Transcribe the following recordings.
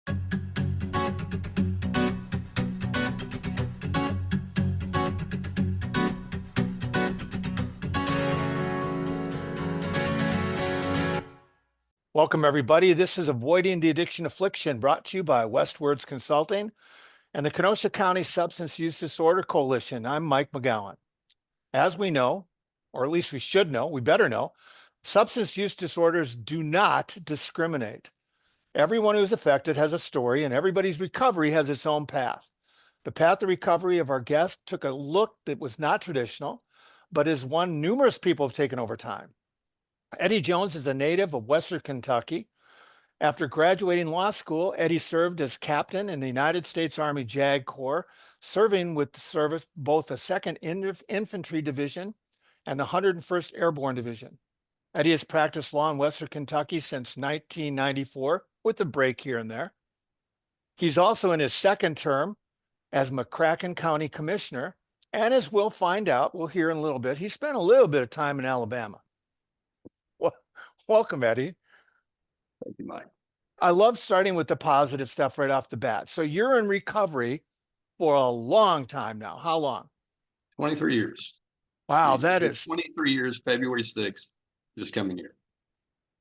Welcome, everybody. This is Avoiding the Addiction Affliction, brought to you by Westwards Consulting and the Kenosha County Substance Use Disorder Coalition. I'm Mike McGowan. As we know, or at least we should know, we better know, substance use disorders do not discriminate. Everyone who's affected has a story, and everybody's recovery has its own path. The path of recovery of our guest took a look that was not traditional, but is one numerous people have taken over time. Eddie Jones is a native of Western Kentucky. After graduating law school, Eddie served as captain in the United States Army JAG Corps, serving with the service both the 2nd Infantry Division and the 101st Airborne Division. Eddie has practiced law in Western Kentucky since 1994, with a break here and there. He's also in his 2nd term as McCracken County Commissioner, and as we'll find out, we'll hear in a little bit, he spent a little bit of time in Alabama. Welcome, Eddie. Thank you, Mike. I love starting with the positive stuff right off the bat. So you're in recovery for a long time now. How long? 23 years. Wow, that is 23 years, February 6th, this coming year.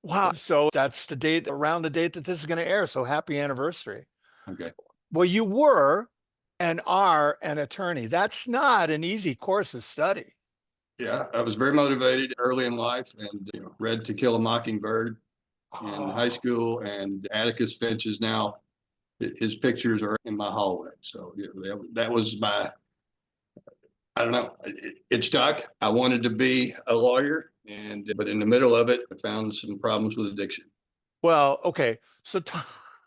wow. So that's the date, around the date that this is going to air. So happy anniversary. Okay. Well, you were and are an attorney. That's not an easy course of study. Yeah, I was very motivated early in life and read To Kill a Mockingbird in high school, and Atticus Finch is now, his pictures are in my hallway. So that was my, I don't know, it stuck. I wanted to be a lawyer, but in the middle of it, I found some problems with addiction. Well, okay. So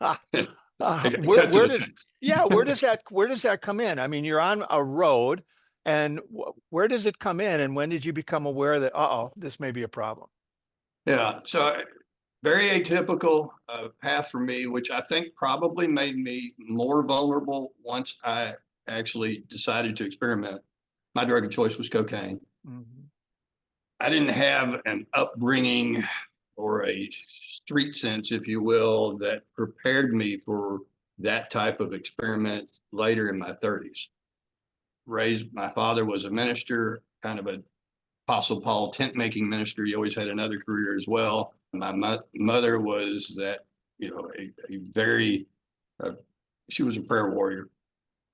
where does that come in? I mean, you're on a road, and where does it come in? And when did you become aware that, this may be a problem? Yeah. So very atypical path for me, which I think probably made me more vulnerable once I actually decided to experiment. My drug of choice was cocaine. Mm-hmm. I didn't have an upbringing or a street sense, if you will, that prepared me for that type of experiment later in my 30s. My father was a minister, kind of a Apostle Paul tent making minister. He always had another career as well. My mother was that, she was a prayer warrior.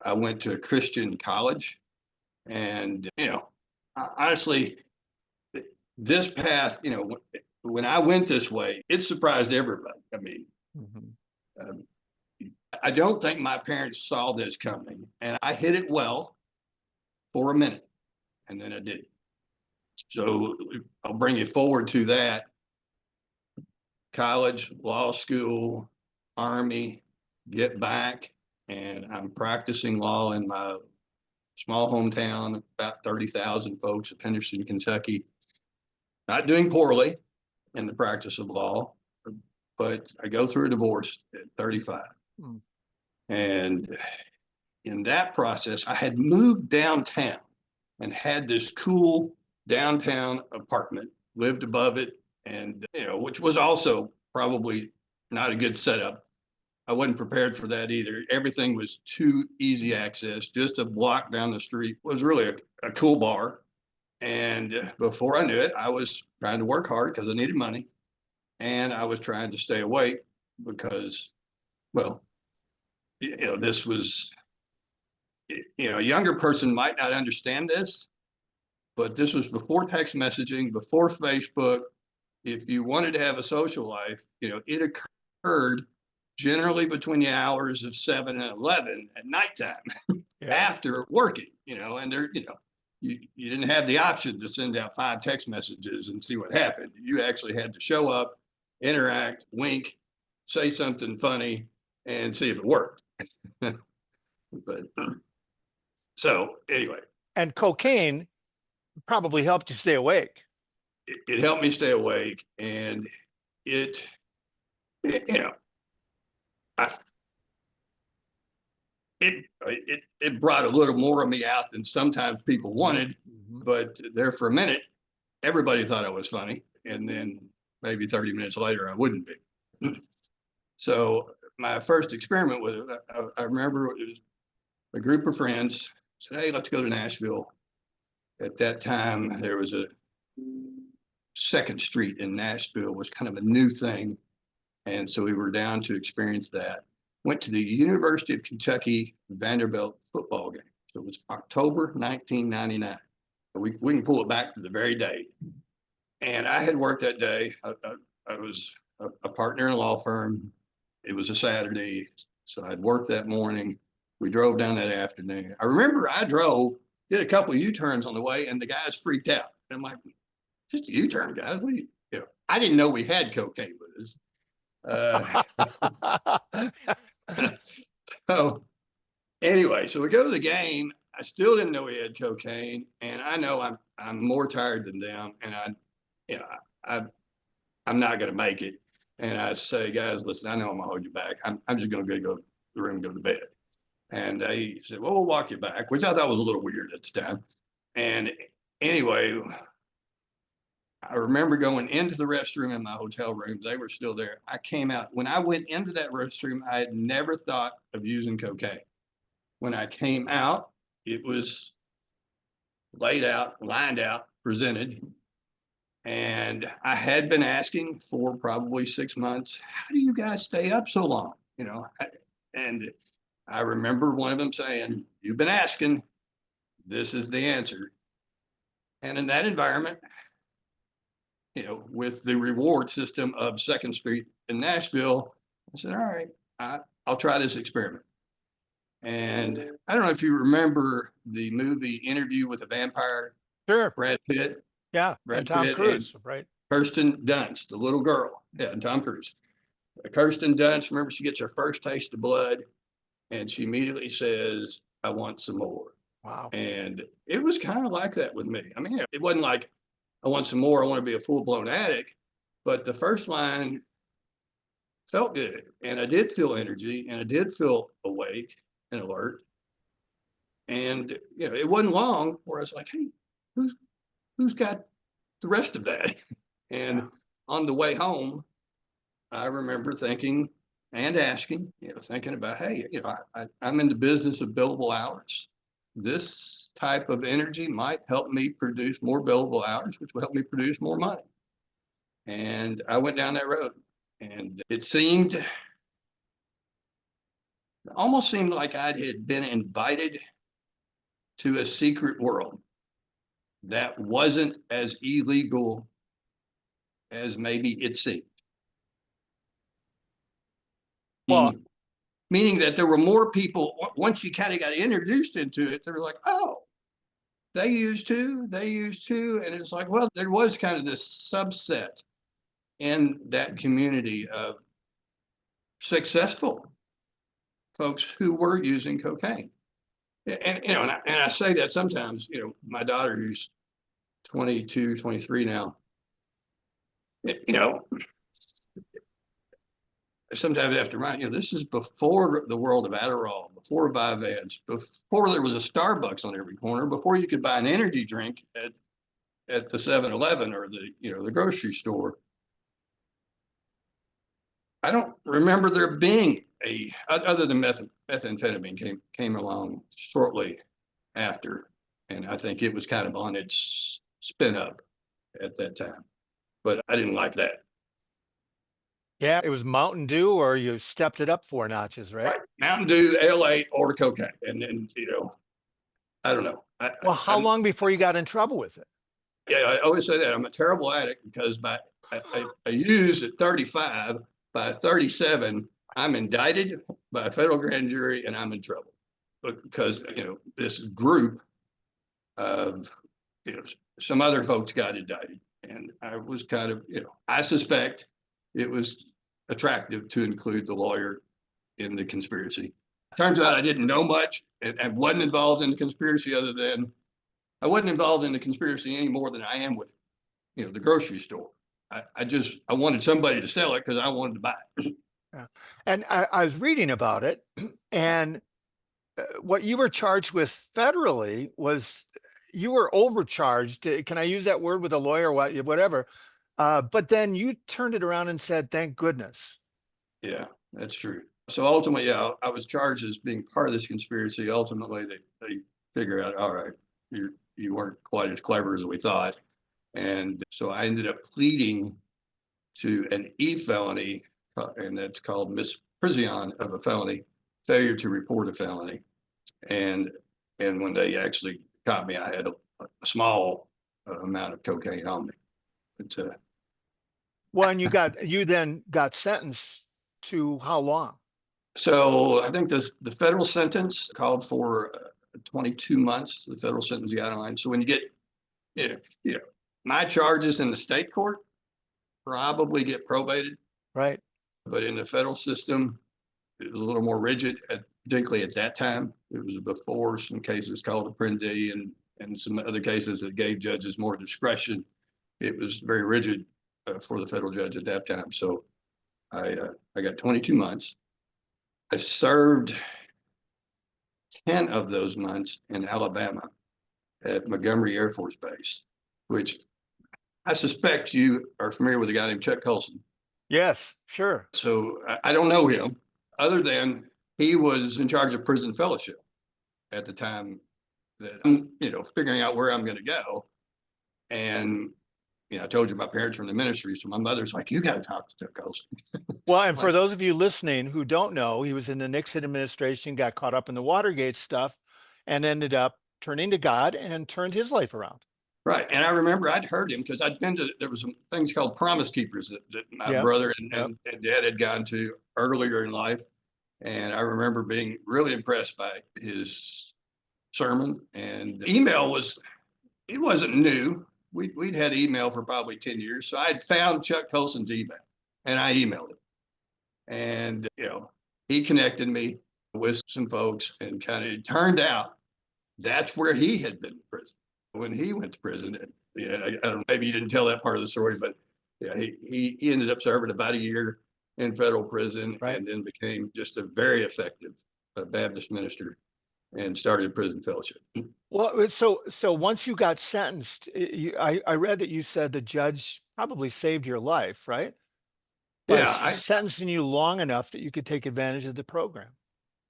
I went to a Christian college, and, honestly, this path, when I went this way, it surprised everybody. I mean, I don't think my parents saw this coming, and I hit it well for a minute, and then I didn't. So I'll bring you forward to that. College, law school, Army, get back, and I'm practicing law in my small hometown, about 30,000 folks of Henderson, Kentucky. Not doing poorly in the practice of law, but I go through a divorce at 35. And in that process, I had moved downtown and had this cool downtown apartment, lived above it, and which was also probably not a good setup. I wasn't prepared for that either. Everything was too easy access. Just a block down the street was really a cool bar. And before I knew it, I was trying to work hard because I needed money, and I was trying to stay awake because, well, this was, a younger person might not understand this, but this was before text messaging, before Facebook. If you wanted to have a social life, it occurred generally between the hours of 7 and 11 at nighttime after working, and there, you didn't have the option to send out 5 text messages and see what happened. You actually had to show up, interact, wink, say something funny, and see if it worked. But so anyway. And cocaine probably helped you stay awake. It helped me stay awake, and it brought a little more of me out than sometimes people wanted. But there for a minute, everybody thought I was funny, and then maybe 30 minutes later, I wouldn't be. So my first experiment with it, I remember it was a group of friends said, "Hey, let's go to Nashville." At that time, there was a Second Street in Nashville was kind of a new thing. And so we were down to experience that. Went to the University of Kentucky Vanderbilt football game. So it was October 1999. We can pull it back to the very day. And I had worked that day. I was a partner in a law firm. It was a Saturday. So I'd worked that morning. We drove down that afternoon. I remember I drove, did a couple of U-turns on the way, and the guys freaked out. And I'm like, just a U-turn, guys. What do you know? I didn't know we had cocaine with us. So anyway, so we go to the game. I still didn't know we had cocaine, and I know I'm more tired than them, and you know, I'm not going to make it. And I say, guys, listen, I know I'm gonna hold you back. I'm just going to go to the room and go to bed. And they said, well, we'll walk you back, which I thought was a little weird at the time. And anyway, I remember going into the restroom in my hotel room. They were still there. I came out. When I went into that restroom, I had never thought of using cocaine. When I came out, it was laid out, lined out, presented. And I had been asking for probably 6 months, how do you guys stay up so long? You know, and I remember one of them saying, you've been asking, this is the answer. And in that environment, you know, with the reward system of Second Street in Nashville, I said, all right, I'll try this experiment. And I don't know if you remember the movie Interview with a Vampire, Sure. Brad Pitt. Yeah. Brad And Tom Pitt Cruise, right? Kirsten Dunst, the little girl. Yeah, and Tom Cruise. Kirsten Dunst, remember, she gets her first taste of blood and she immediately says, I want some more. Wow. And it was kind of like that with me. I mean, it wasn't like, I want some more, I want to be a full-blown addict. But the first line felt good. And I did feel energy and I did feel awake and alert. And you know, it wasn't long where I was like, hey, who's got the rest of that? And Yeah. on the way home, I remember thinking and asking, you know, thinking about, hey, you know, I'm in the business of billable hours. This type of energy might help me produce more billable hours, which will help me produce more money. And I went down that road, and it almost seemed like I had been invited to a secret world that wasn't as illegal as maybe it seemed. Well, Meaning that there were more people, once you kind of got introduced into it, they were like, oh, they used to, and it's like, well, there was kind of this subset in that community of successful folks who were using cocaine. And you know, and I say that sometimes, you know, my daughter, who's 22, 23 now, you know, sometimes I have to remind, you know, this is before the world of Adderall, before Vyvanse, before there was a Starbucks on every corner, before you could buy an energy drink at the 7-Eleven or the, you know, the grocery store. I don't remember there being other than methamphetamine came along shortly after. And I think it was kind of on its spin up at that time, but I didn't like that. yeah, it was Mountain Dew, or you stepped it up 4 notches, right? Right. Mountain Dew, L8, or cocaine. And then, you know, I don't know. Well, how long before you got in trouble with it? Yeah, I always say that I'm a terrible addict because I use at 35, by 37, I'm indicted by a federal grand jury and I'm in trouble because, you know, this group of, you know, some other folks got indicted, and I was kind of, you know, I suspect it was attractive to include the lawyer in the conspiracy. Turns out I didn't know much and wasn't involved in the conspiracy, other than I wasn't involved in the conspiracy any more than I am with, you know, the grocery store. I wanted somebody to sell it because I wanted to buy it. Yeah. And I was reading about it, and what you were charged with federally was you were overcharged. Can I use that word with a lawyer? Whatever. But then you turned it around and said, thank goodness. Yeah, that's true. So ultimately, yeah, I was charged as being part of this conspiracy. Ultimately, they figured out, all right, you weren't quite as clever as we thought. And so I ended up pleading to an E felony, and that's called misprision of a felony, failure to report a felony. And when they actually caught me, I had a small amount of cocaine on me. But Well, and you then got sentenced to how long? so I think the federal sentence called for 22 months. The federal sentence guideline. So when you get, you know, my charges in the state court probably get probated, Right. but in the federal system, it was a little more rigid, particularly at that time. It was before some cases called Apprendi and some other cases that gave judges more discretion. It was very rigid for the federal judge at that time. So I got 22 months. I served 10 of those months in Alabama at Montgomery Air Force Base, which I suspect you are familiar with a guy named Chuck Colson. Yes, sure. So I don't know him other than he was in charge of prison fellowship at the time that I'm, figuring out where I'm going to go. And, I told you my parents were in the ministry. So my mother's like, you got to talk to Chuck Colson. Well, and for those of you listening who don't know, he was in the Nixon administration, got caught up in the Watergate stuff, and ended up turning to God and turned his life around. Right. And I remember I'd heard him because there was some things called Promise Keepers that my brother and dad had gone to earlier in life. And I remember being really impressed by his sermon. And the email it wasn't new. We'd had email for probably 10 years. So I'd found Chuck Colson's email and I emailed him. And, he connected me with some folks and it turned out that's where he had been in prison. When he went to prison, I don't know, maybe you didn't tell that part of the story, but yeah, he ended up serving about a year in federal prison, right, and then became just a very effective Baptist minister and started prison fellowship. Well, so once you got sentenced, I read that you said the judge probably saved your life, right? By Yeah, sentencing you long enough that you could take advantage of the program.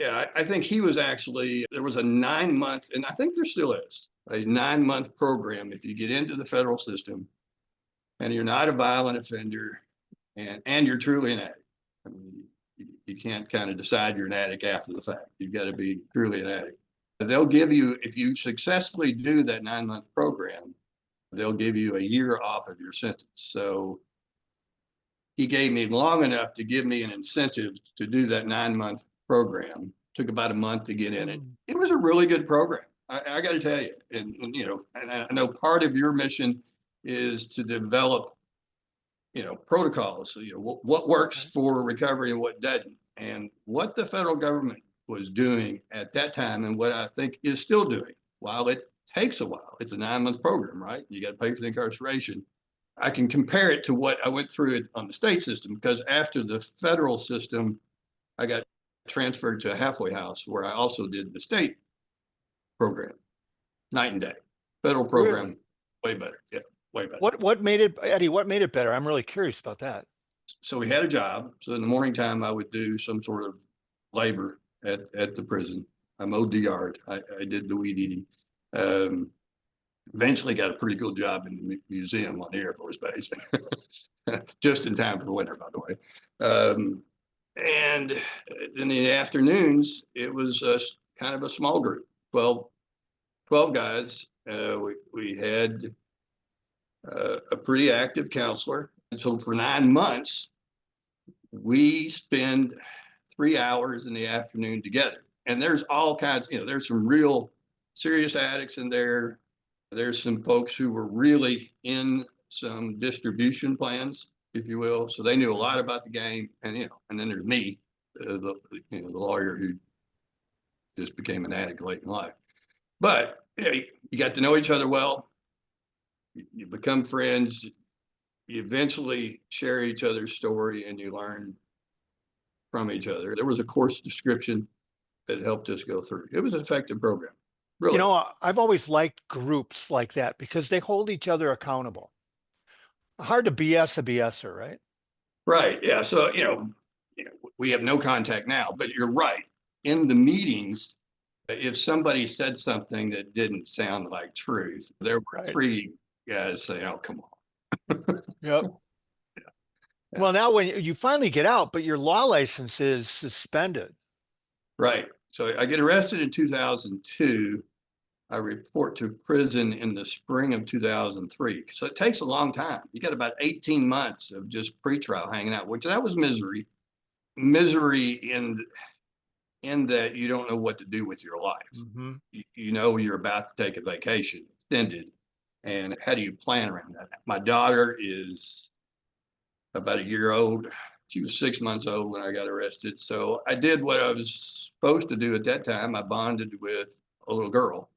I think he was actually, there was a 9 month, and I think there still is a 9 month program. If you get into the federal system and you're not a violent offender and you're truly an addict, I mean, you can't kind of decide you're an addict after the fact. You've got to be truly an addict. They'll give you, if you successfully do that 9 month program, they'll give you a year off of your sentence. So he gave me long enough to give me an incentive to do that 9 month program. Took about a month to get in it. It was a really good program. I got to tell you, and I know part of your mission is to develop, protocols. So, what works for recovery and what doesn't, and what the federal government was doing at that time, and what I think is still doing. While it takes a while, it's a 9 month program, right? You got to pay for the incarceration. I can compare it to what I went through on the state system, because after the federal system, I got transferred to a halfway house where I also did the state program. Night and day. Federal program, really? Way better. Yeah, way better. What made it, Eddie, what made it better? I'm really curious about that. So we had a job. So in the morning time, I would do some sort of labor at the prison. I mowed the yard. I did the weed eating. Eventually got a pretty cool job in the museum on the Air Force Base. Just in time for the winter, by the way. And in the afternoons, it was kind of a small group, 12 guys. We had a pretty active counselor. And so for 9 months, we spend 3 hours in the afternoon together. And there's all kinds, there's some real serious addicts in there. There's some folks who were really in some distribution plans, if you will. So they knew a lot about the game. And, and then there's me, the lawyer who just became an addict late in life. But you got to know each other well. You become friends. You eventually share each other's story and you learn from each other. There was a course description that helped us go through. It was an effective program. Really. I've always liked groups like that because they hold each other accountable. Hard to BS a BSer, right? Right. Yeah. So, you know, we have no contact now, but you're right. In the meetings, if somebody said something that didn't sound like truth, there were Right. 3 guys saying, "Oh, come on." Yep. Yeah. Well, now when you finally get out, but your law license is suspended. Right. So I get arrested in 2002. I report to prison in the spring of 2003. So it takes a long time. You got about 18 months of just pretrial hanging out, which that was misery. Misery in that you don't know what to do with your life. Mm-hmm. You know you're about to take a vacation, extended, and how do you plan around that? My daughter is about a year old. She was 6 months old when I got arrested. So I did what I was supposed to do at that time. I bonded with a little girl,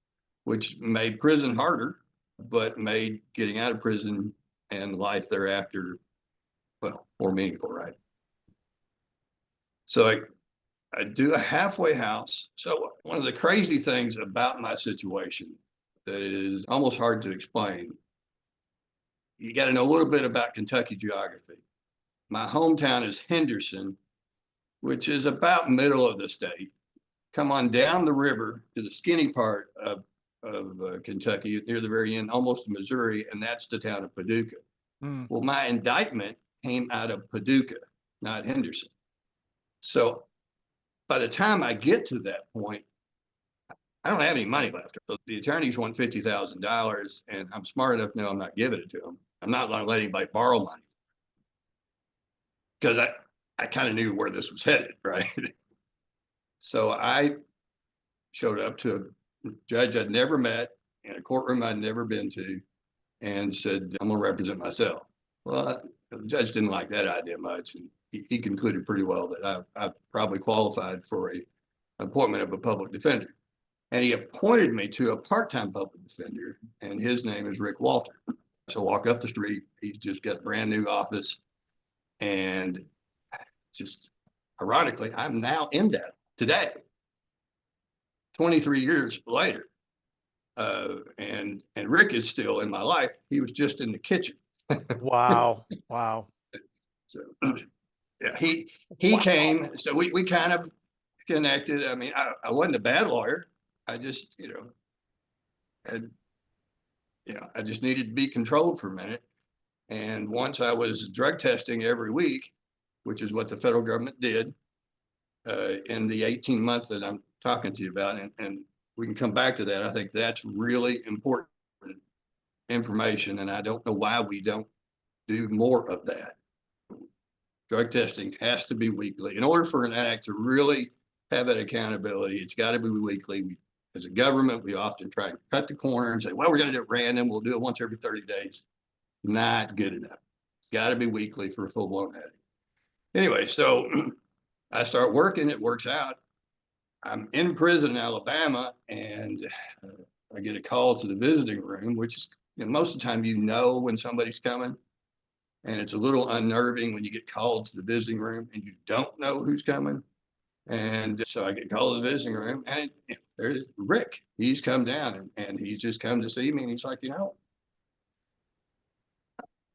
which made prison harder, but made getting out of prison and life thereafter, well, more meaningful, right? So I do a halfway house. So one of the crazy things about my situation that is almost hard to explain, you got to know a little bit about Kentucky geography. My hometown is Henderson, which is about middle of the state. Come on down the river to the skinny part of Kentucky, near the very end, almost to Missouri, and that's the town of Paducah. Mm. Well, my indictment came out of Paducah, not Henderson. So by the time I get to that point, I don't have any money left. So the attorneys want $50,000, and I'm smart enough to know I'm not giving it to them. I'm not going to let anybody borrow money because I kind of knew where this was headed, right? So I showed up to a judge I'd never met in a courtroom I'd never been to and said, I'm going to represent myself. Well, the judge didn't like that idea much. And he concluded pretty well that I probably qualified for a appointment of a public defender. And he appointed me to a part-time public defender, and his name is Rick Walter. So I walk up the street, he's just got a brand new office, and just ironically, I'm now in that today, 23 years later. And Rick is still in my life. He was just in the kitchen. Wow. Wow. So yeah, he came. So we kind of connected. I mean, I wasn't a bad lawyer. I just, I just needed to be controlled for a minute. And once I was drug testing every week, which is what the federal government did in the 18 months that I'm talking to you about, and we can come back to that. I think that's really important information, and I don't know why we don't do more of that. Drug testing has to be weekly. In order for an addict to really have that accountability, it's got to be weekly. As a government, we often try to cut the corner and say, well, we're going to do it random. We'll do it once every 30 days. Not good enough. It's got to be weekly for a full-blown addict. Anyway, so I start working. It works out. I'm in prison in Alabama, and I get a call to the visiting room, which is, most of the time, when somebody's coming. And it's a little unnerving when you get called to the visiting room and you don't know who's coming. And so I get called to the visiting room, and there's Rick. He's come down and he's just come to see me. And he's like,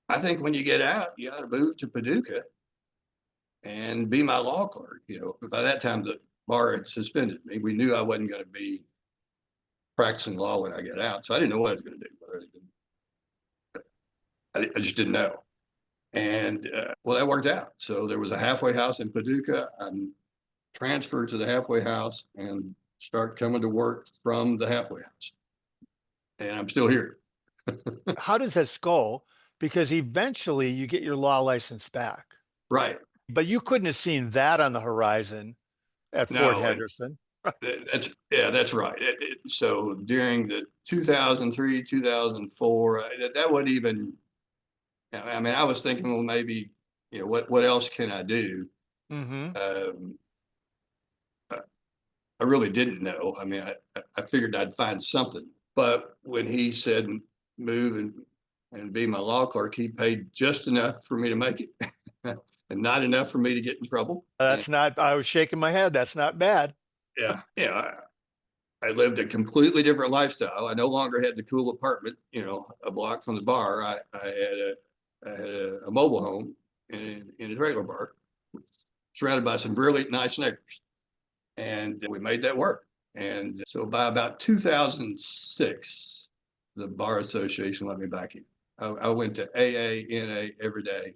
I think when you get out, you ought to move to Paducah and be my law clerk. By that time, the bar had suspended me. We knew I wasn't going to be practicing law when I get out. So I didn't know what I was going to do. I just didn't know. And well, that worked out. So there was a halfway house in Paducah. I'm transferred to the halfway house and start coming to work from the halfway house. And I'm still here. How does that go? Because eventually you get your law license back. Right. But you couldn't have seen that on the horizon at Fort Henderson. That's right. So during the 2003, 2004, that wasn't even, I mean, I was thinking, well, maybe, what else can I do? Mm-hmm. I really didn't know. I mean, I figured I'd find something. But when he said move and be my law clerk, he paid just enough for me to make it and not enough for me to get in trouble. I was shaking my head. That's not bad. Yeah. Yeah. I lived a completely different lifestyle. I no longer had the cool apartment, a block from the bar. I had a mobile home in a trailer park. surrounded by some really nice neighbors. And we made that work. And so by about 2006, the Bar Association let me back in. I went to AA, NA every day.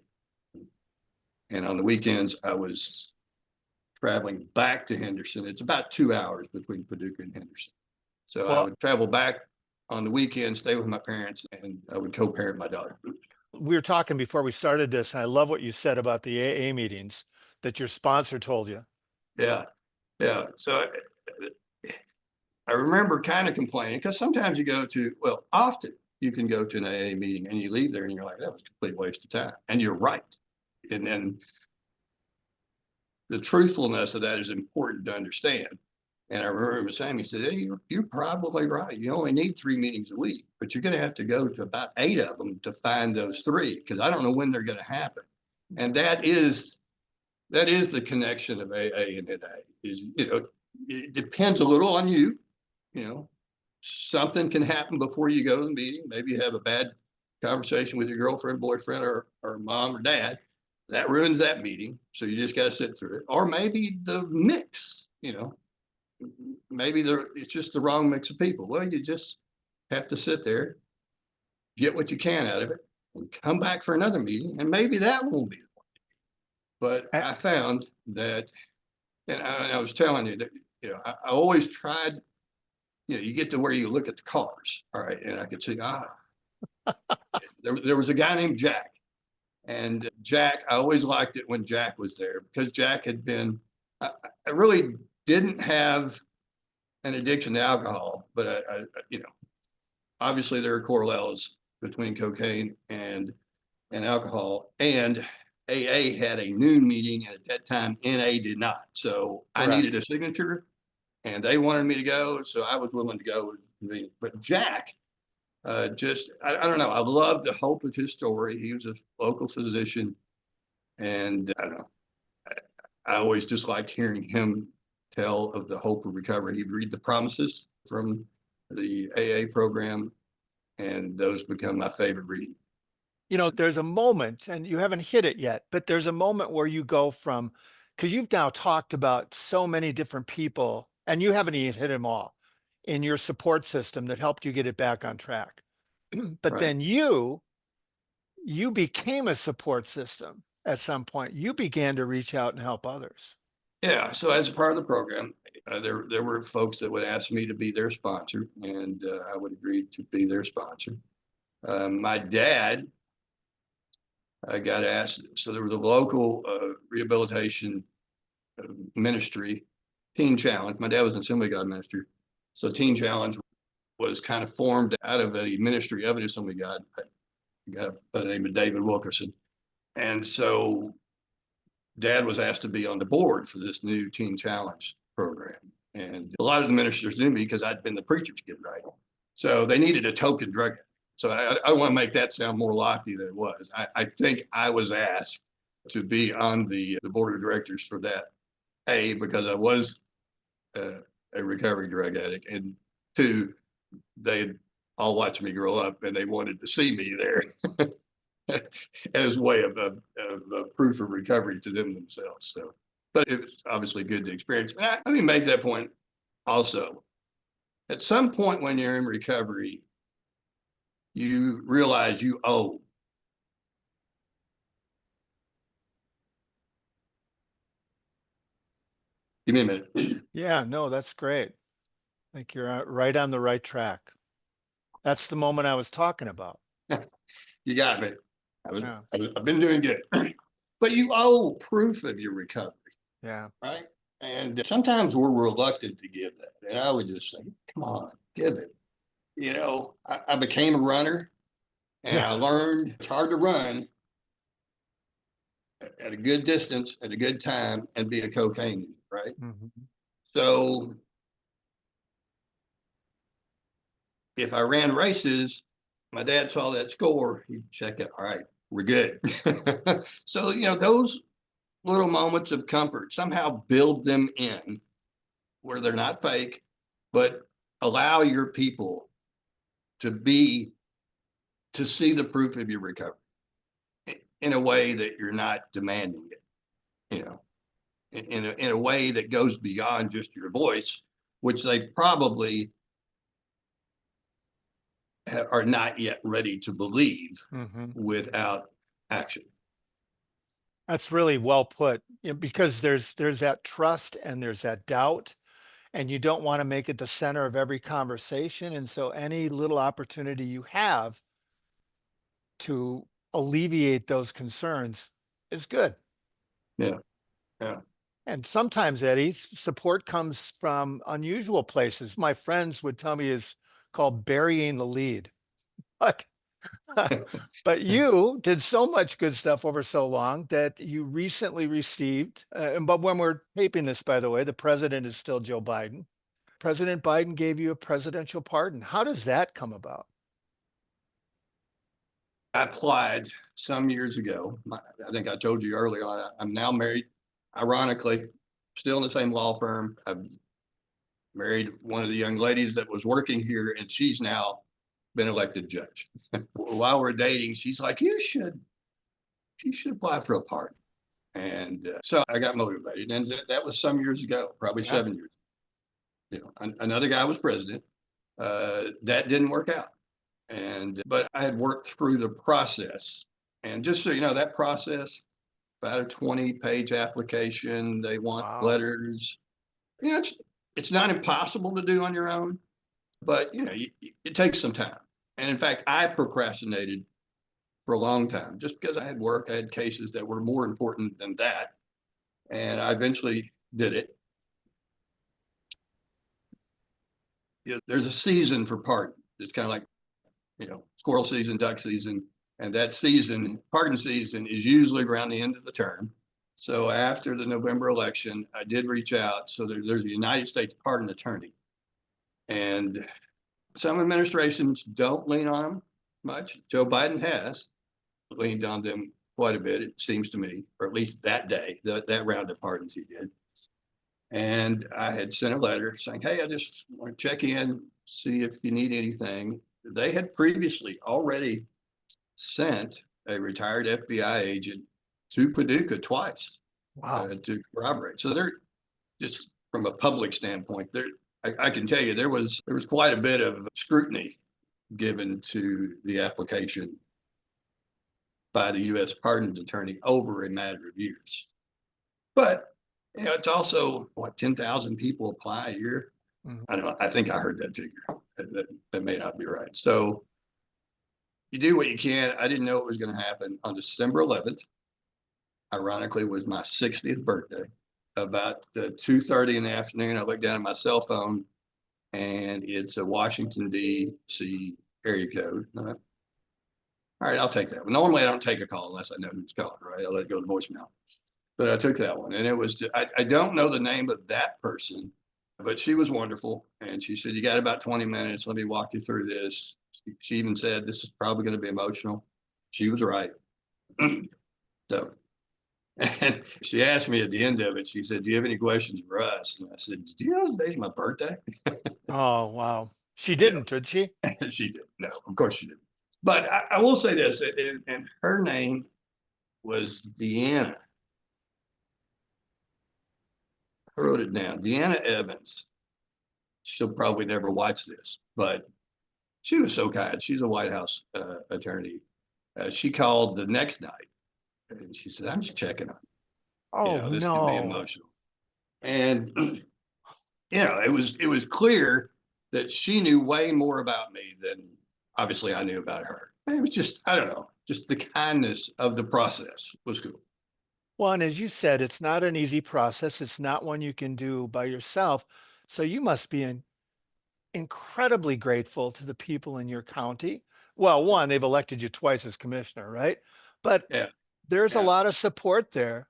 And on the weekends, I was traveling back to Henderson. It's about 2 hours between Paducah and Henderson. So I would travel back on the weekend, stay with my parents, and I would co-parent my daughter. We were talking before we started this, and I love what you said about the AA meetings that your sponsor told you. Yeah. Yeah. So I remember kind of complaining because sometimes you go to, well, often you can go to an AA meeting and you leave there and you're like, that was a complete waste of time. And you're right. And the truthfulness of that is important to understand. And I remember him saying, he said, hey, you're probably right. You only need 3 meetings a week, but you're going to have to go to about 8 of them to find those 3, because I don't know when they're going to happen. And that is the connection of AA and NA is, it depends a little on you. Something can happen before you go to the meeting. Maybe you have a bad conversation with your girlfriend, boyfriend, or mom or dad. That ruins that meeting. So you just got to sit through it. Or maybe the mix, maybe it's just the wrong mix of people. Well, you just have to sit there, get what you can out of it, and come back for another meeting. And maybe that won't be the one. But I found that, and I was telling you that, I always tried, you get to where you look at the cars. All right. And I could see, there was a guy named Jack. And Jack, I always liked it when Jack was there, because Jack had been, I really didn't have an addiction to alcohol, but obviously there are correlations between cocaine and alcohol. And AA had a noon meeting, and at that time NA did not. So I needed a signature, and they wanted me to go, so I was willing to go. But Jack, I don't know. I love the hope of his story. He was a local physician, and I don't know. I always just liked hearing him tell of the hope of recovery. He'd read the promises from the AA program, and those become my favorite reading. There's a moment, and you haven't hit it yet, but there's a moment where you go from, because you've now talked about so many different people, and you haven't even hit them all in your support system that helped you get it back on track. But then you became a support system at some point. You began to reach out and help others. Yeah. So as a part of the program, there were folks that would ask me to be their sponsor, and I would agree to be their sponsor. My dad got asked. So there was a local rehabilitation ministry, Teen Challenge. My dad was an Assembly of God minister. So Teen Challenge was kind of formed out of a ministry of an Assembly of God, a guy by the name of David Wilkerson. And so Dad was asked to be on the board for this new Teen Challenge program. And a lot of the ministers knew me because I'd been the preacher's kid, right? So they needed a token drug addict. So I want to make that sound more lofty than it was. I think I was asked to be on the board of directors for that, A, because I was a recovery drug addict, and 2, they all watched me grow up and they wanted to see me there as a way of proof of recovery to them themselves. So, but it was obviously good to experience. Let me make that point also. At some point when you're in recovery, you realize you owe. Give me a minute. Yeah, no, that's great. I think you're right on the right track. That's the moment I was talking about. You got me. I've been doing good. But you owe proof of your recovery. Yeah. Right. And sometimes we're reluctant to give that. And I would just say, come on, give it. I became a runner, and I learned it's hard to run at a good distance, at a good time, and be a cocaine user, right? Mm-hmm. So if I ran races, my dad saw that score, he'd check it. All right, we're good. So, those little moments of comfort, somehow build them in where they're not fake, but allow your people to see the proof of your recovery in a way that you're not demanding it. in a way that goes beyond just your voice, which they probably are not yet ready to believe Mhm. without action. That's really well put, because there's that trust and there's that doubt, and you don't want to make it the center of every conversation. And so any little opportunity you have to alleviate those concerns is good. Yeah, yeah. And sometimes, Eddie, support comes from unusual places. My friends would tell me is called burying the lead. But but you did so much good stuff over so long that you recently received, but when we're taping this, by the way, the president is still Joe Biden. President Biden gave you a presidential pardon. How does that come about? I applied some years ago. I think I told you earlier, I'm now married, ironically, still in the same law firm. I've married one of the young ladies that was working here, and she's now been elected judge. While we're dating, she's like, you should apply for a pardon. And so I got motivated, and that was some years ago, probably Yeah. 7 years. Another guy was president. That didn't work out. But I had worked through the process. And just so you know, that process, about a 20-page application, they want Wow. letters. It's not impossible to do on your own, but it takes some time. And in fact, I procrastinated for a long time just because I had work, I had cases that were more important than that. And I eventually did it. There's a season for pardon. It's kind of like, squirrel season, duck season. And that season, pardon season, is usually around the end of the term. So after the November election, I did reach out. So there's a United States pardon attorney. And some administrations don't lean on them much. Joe Biden has leaned on them quite a bit, it seems to me, or at least that day, that round of pardons he did. And I had sent a letter saying, hey, I just want to check in, see if you need anything. They had previously already sent a retired FBI agent to Paducah twice to corroborate. So they're just from a public standpoint, I can tell you there was quite a bit of scrutiny given to the application by the U.S. pardon attorney over a matter of years. But it's also what 10,000 people apply a year. Mhm. I don't know. I think I heard that figure. That may not be right. So you do what you can. I didn't know it was going to happen on December 11th. Ironically, was my 60th birthday. About 2:30 in the afternoon, I looked down at my cell phone, and it's a Washington D.C. area code. All right, I'll take that one. Normally, I don't take a call unless I know who's calling. Right, I let it go to voicemail. But I took that one, and it was. I don't know the name of that person, but she was wonderful, and she said, "You got about 20 minutes. Let me walk you through this." She even said, "This is probably going to be emotional." She was right. So. And she asked me at the end of it, she said, do you have any questions for us? And I said, do you know the day's my birthday? Oh, wow. She didn't, did she? And she did. No, of course she didn't. But I will say this, and her name was Deanna. I wrote it down. Deanna Evans. She'll probably never watch this, but she was so kind. She's a White House attorney. She called the next night and she said, I'm just checking on you. Oh, This can be no. emotional. And it was clear that she knew way more about me than obviously I knew about her. It was just, I don't know, just the kindness of the process was cool. Well, and as you said, it's not an easy process. It's not one you can do by yourself. So you must be incredibly grateful to the people in your county. Well, one, they've elected you twice as commissioner, right? But Yeah. there's a Yeah. lot of support there,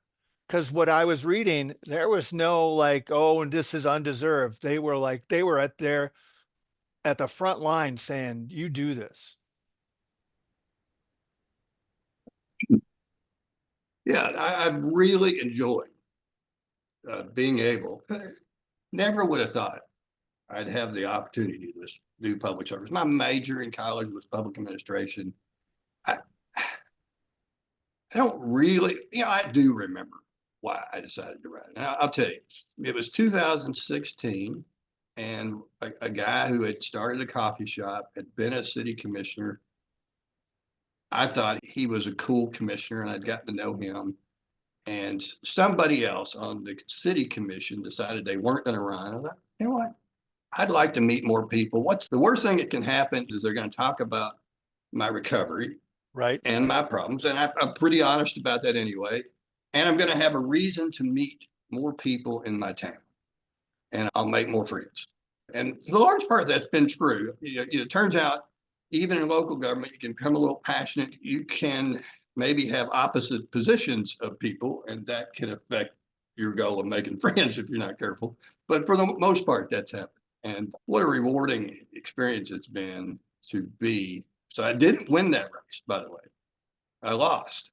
because what I was reading, there was no like, oh, and this is undeserved. They were at the front line saying, you do this. Yeah. I really enjoyed being able, never would have thought I'd have the opportunity to do public service. My major in college was public administration. I don't really, I do remember why I decided to run. Now, I'll tell you, it was 2016, and a guy who had started a coffee shop, had been a city commissioner. I thought he was a cool commissioner, and I'd gotten to know him. And somebody else on the city commission decided they weren't going to run. I thought, you know what? I'd like to meet more people. What's the worst thing that can happen is they're going to talk about my recovery Right. and my problems. And I'm pretty honest about that anyway. And I'm going to have a reason to meet more people in my town, and I'll make more friends. And for the large part, that's been true. It turns out, even in local government, you can become a little passionate. You can maybe have opposite positions of people, and that can affect your goal of making friends if you're not careful. But for the most part, that's happened. And what a rewarding experience it's been to be. So I didn't win that race, by the way. I lost.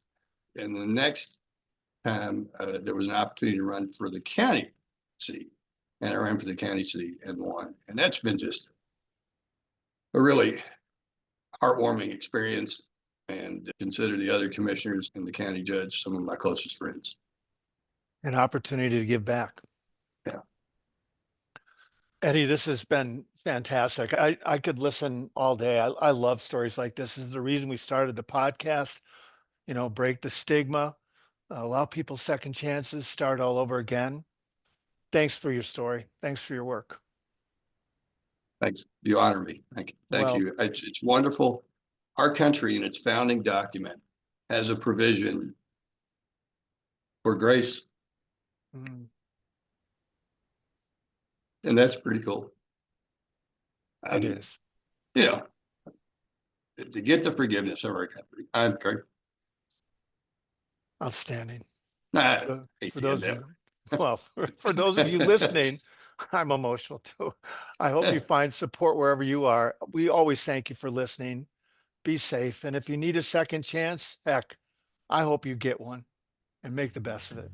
And the next time there was an opportunity to run for the county seat, and I ran for the county seat and won. And that's been just a really heartwarming experience, and consider the other commissioners and the county judge some of my closest friends. An opportunity to give back. Yeah. Eddie, this has been fantastic. I could listen all day. I love stories like this. This is the reason we started the podcast, break the stigma, allow people second chances, start all over again. Thanks for your story. Thanks for your work. Thanks. You honor me. Thank Well, you. It's wonderful. Our country, in its founding document, has a provision for grace, mm, and that's pretty cool. it is. To get the forgiveness of our country. I'm correct. Outstanding. Nah, For those of you, well, for those of you listening, I'm emotional too. I hope you find support wherever you are. We always thank you for listening. Be safe. And if you need a second chance, heck, I hope you get one and make the best of it.